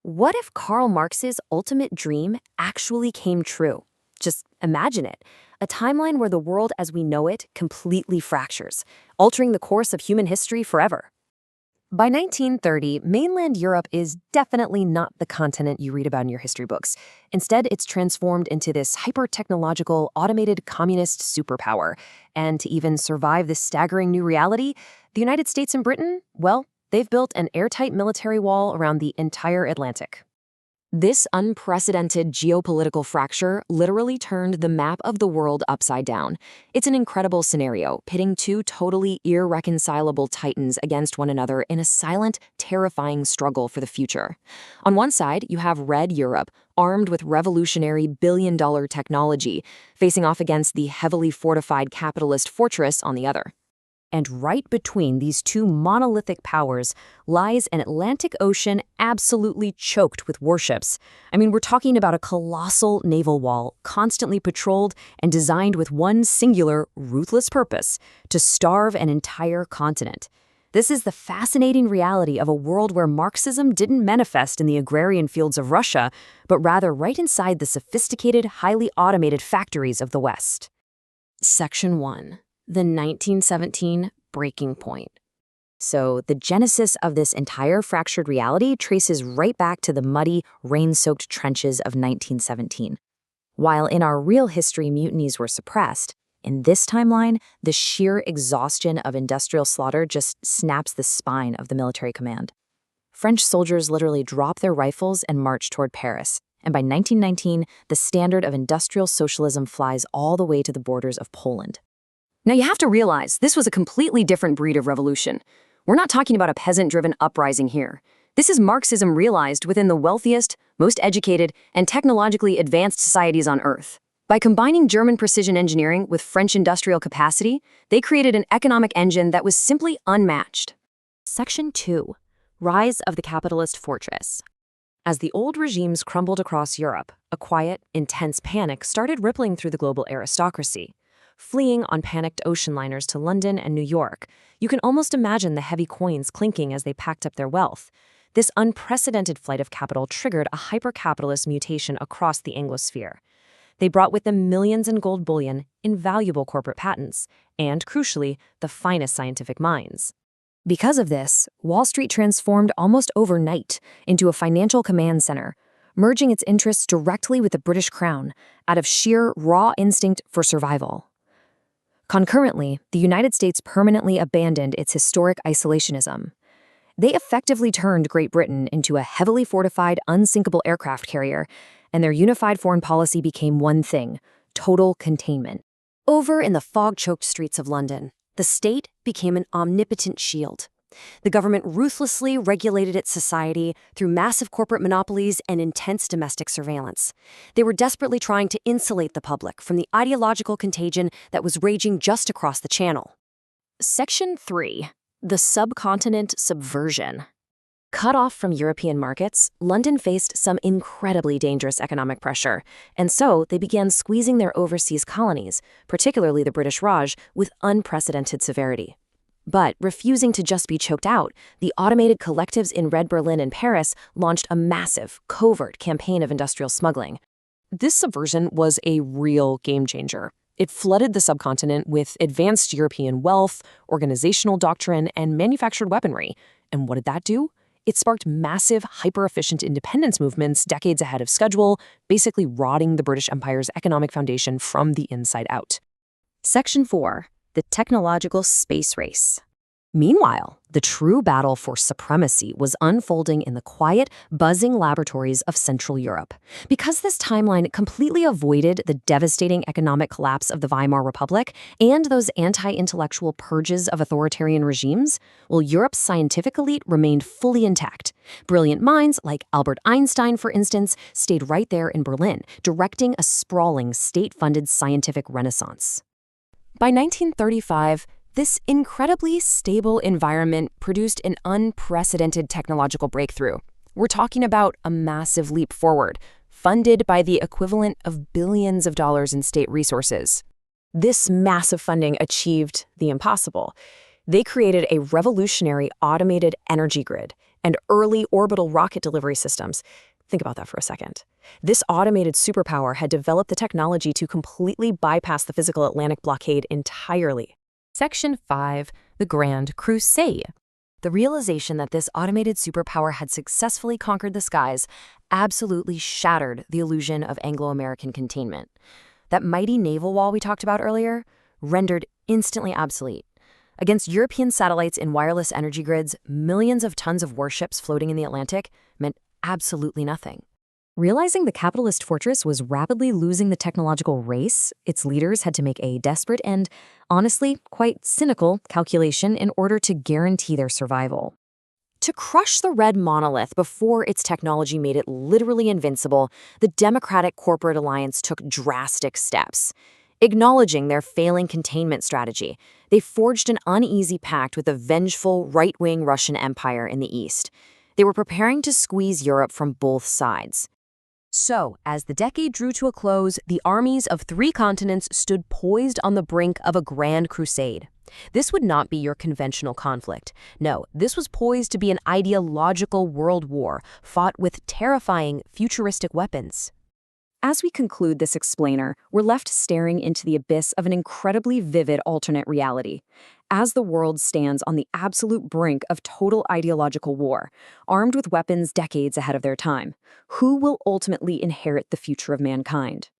What if Karl Marx's ultimate dream actually came true? Just imagine it. A timeline where the world as we know it completely fractures, altering the course of human history forever. By 1930, mainland Europe is definitely not the continent you read about in your history books. Instead, it's transformed into this hyper-technological, automated communist superpower. And to even survive this staggering new reality, the United States and Britain, well, they've built an airtight military wall around the entire Atlantic. This unprecedented geopolitical fracture literally turned the map of the world upside down. It's an incredible scenario, pitting two totally irreconcilable titans against one another in a silent, terrifying struggle for the future. On one side, you have Red Europe, armed with revolutionary billion-dollar technology, facing off against the heavily fortified capitalist fortress on the other. And right between these two monolithic powers lies an Atlantic Ocean absolutely choked with warships. I mean, we're talking about a colossal naval wall, constantly patrolled and designed with one singular, ruthless purpose: to starve an entire continent. This is the fascinating reality of a world where Marxism didn't manifest in the agrarian fields of Russia, but rather right inside the sophisticated, highly automated factories of the West. Section 1. The 1917 breaking point. So the genesis of this entire fractured reality traces right back to the muddy, rain-soaked trenches of 1917. While in our real history mutinies were suppressed, in this timeline, the sheer exhaustion of industrial slaughter just snaps the spine of the military command. French soldiers literally drop their rifles and march toward Paris, and by 1919, the standard of industrial socialism flies all the way to the borders of Poland. Now you have to realize this was a completely different breed of revolution. We're not talking about a peasant-driven uprising here. This is Marxism realized within the wealthiest, most educated, and technologically advanced societies on Earth. By combining German precision engineering with French industrial capacity, they created an economic engine that was simply unmatched. Section 2. Rise of the Capitalist Fortress. As the old regimes crumbled across Europe, a quiet, intense panic started rippling through the global aristocracy. Fleeing on panicked ocean liners to London and New York, you can almost imagine the heavy coins clinking as they packed up their wealth. This unprecedented flight of capital triggered a hyper-capitalist mutation across the Anglosphere. They brought with them millions in gold bullion, invaluable corporate patents, and, crucially, the finest scientific minds. Because of this, Wall Street transformed almost overnight into a financial command center, merging its interests directly with the British Crown out of sheer, raw instinct for survival. Concurrently, the United States permanently abandoned its historic isolationism. They effectively turned Great Britain into a heavily fortified, unsinkable aircraft carrier, and their unified foreign policy became one thing: total containment. Over in the fog-choked streets of London, the state became an omnipotent shield. The government ruthlessly regulated its society through massive corporate monopolies and intense domestic surveillance. They were desperately trying to insulate the public from the ideological contagion that was raging just across the channel. Section 3. The Subcontinent Subversion. Cut off from European markets, London faced some incredibly dangerous economic pressure, and so they began squeezing their overseas colonies, particularly the British Raj, with unprecedented severity. But refusing to just be choked out, the automated collectives in Red Berlin and Paris launched a massive, covert campaign of industrial smuggling. This subversion was a real game-changer. It flooded the subcontinent with advanced European wealth, organizational doctrine, and manufactured weaponry. And what did that do? It sparked massive, hyper-efficient independence movements decades ahead of schedule, basically rotting the British Empire's economic foundation from the inside out. Section 4. The Technological Space Race. Meanwhile, the true battle for supremacy was unfolding in the quiet, buzzing laboratories of Central Europe. Because this timeline completely avoided the devastating economic collapse of the Weimar Republic and those anti-intellectual purges of authoritarian regimes, well, Europe's scientific elite remained fully intact. Brilliant minds like Albert Einstein, for instance, stayed right there in Berlin, directing a sprawling, state-funded scientific renaissance. By 1935, this incredibly stable environment produced an unprecedented technological breakthrough. We're talking about a massive leap forward, funded by the equivalent of billions of dollars in state resources. This massive funding achieved the impossible. They created a revolutionary automated energy grid, and early orbital rocket delivery systems. Think about that for a second. This automated superpower had developed the technology to completely bypass the physical Atlantic blockade entirely. Section 5. The Grand Crusade. The realization that this automated superpower had successfully conquered the skies absolutely shattered the illusion of Anglo-American containment. That mighty naval wall we talked about earlier, rendered instantly obsolete. Against European satellites in wireless energy grids, millions of tons of warships floating in the Atlantic meant absolutely nothing. Realizing the capitalist fortress was rapidly losing the technological race, its leaders had to make a desperate and, honestly, quite cynical calculation in order to guarantee their survival. To crush the red monolith before its technology made it literally invincible, the Democratic Corporate Alliance took drastic steps. Acknowledging their failing containment strategy, they forged an uneasy pact with the vengeful right-wing Russian Empire in the East. They were preparing to squeeze Europe from both sides. So, as the decade drew to a close, the armies of 3 continents stood poised on the brink of a grand crusade. This would not be your conventional conflict. No, this was poised to be an ideological world war, fought with terrifying, futuristic weapons. As we conclude this explainer, we're left staring into the abyss of an incredibly vivid alternate reality. As the world stands on the absolute brink of total ideological war, armed with weapons decades ahead of their time, who will ultimately inherit the future of mankind?